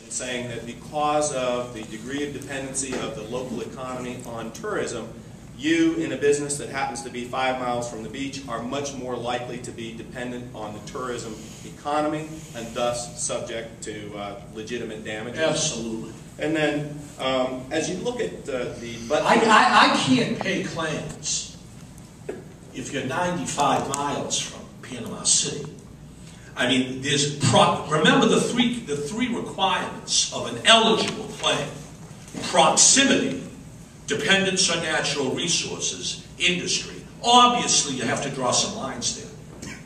saying that because of the degree of dependency of the local economy on tourism, you in a business that happens to be 5 miles from the beach are much more likely to be dependent on the tourism economy and thus subject to legitimate damages. Absolutely. And then as you look at I can't pay claims if you're 95 miles from Panama City. I mean, remember the three requirements of an eligible claim: proximity, dependence on natural resources, industry. Obviously, you have to draw some lines there.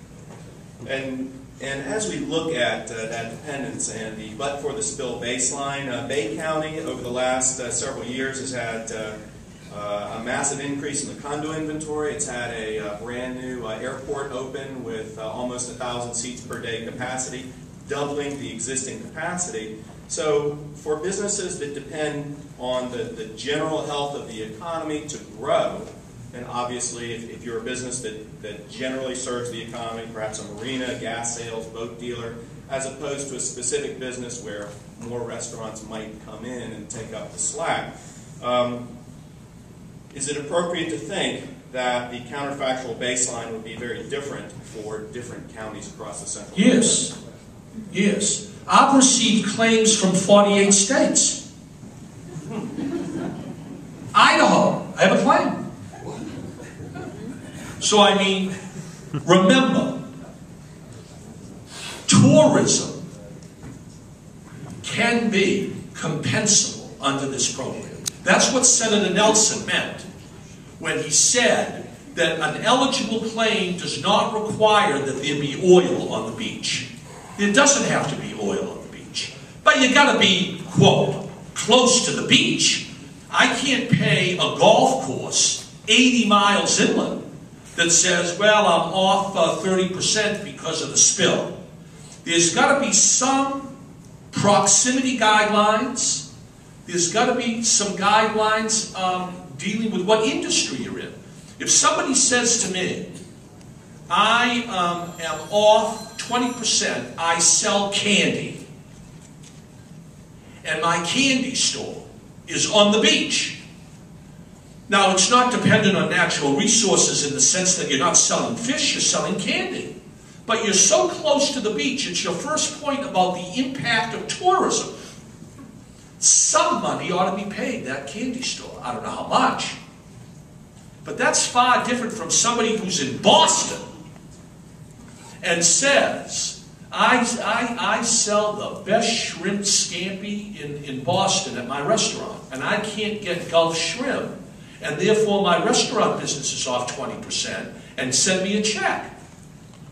And as we look at that dependence and the but for the spill baseline, Bay County over the last several years has had a massive increase in the condo inventory. It's had a brand new airport open with almost 1,000 seats per day capacity, doubling the existing capacity. So for businesses that depend on the general health of the economy to grow, and obviously if you're a business that generally serves the economy, perhaps a marina, gas sales, boat dealer, as opposed to a specific business where more restaurants might come in and take up the slack, is it appropriate to think that the counterfactual baseline would be very different for different counties across the central? Yes. Yes. I've received claims from 48 states. Idaho, I have a claim. So I mean, remember, tourism can be compensable under this program. That's what Senator Nelson meant when he said that an eligible claim does not require that there be oil on the beach. There doesn't have to be oil on the beach. But you got to be, quote, close to the beach. I can't pay a golf course 80 miles inland that says, well, I'm off 30% because of the spill. There's got to be some proximity guidelines. There's got to be some guidelines dealing with what industry you're in. If somebody says to me, I am off 20%, I sell candy, and my candy store is on the beach. Now, it's not dependent on natural resources in the sense that you're not selling fish, you're selling candy. But you're so close to the beach, it's your first point about the impact of tourism. Some money ought to be paid that candy store. I don't know how much. But that's far different from somebody who's in Boston and says, I sell the best shrimp scampi in Boston at my restaurant, and I can't get Gulf shrimp, and therefore my restaurant business is off 20%, and send me a check.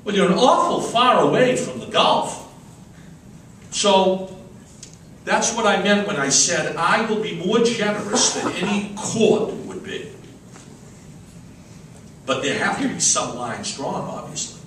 Well, you're an awful far away from the Gulf. So that's what I meant when I said I will be more generous than any court would be. But there have to be some lines drawn, obviously.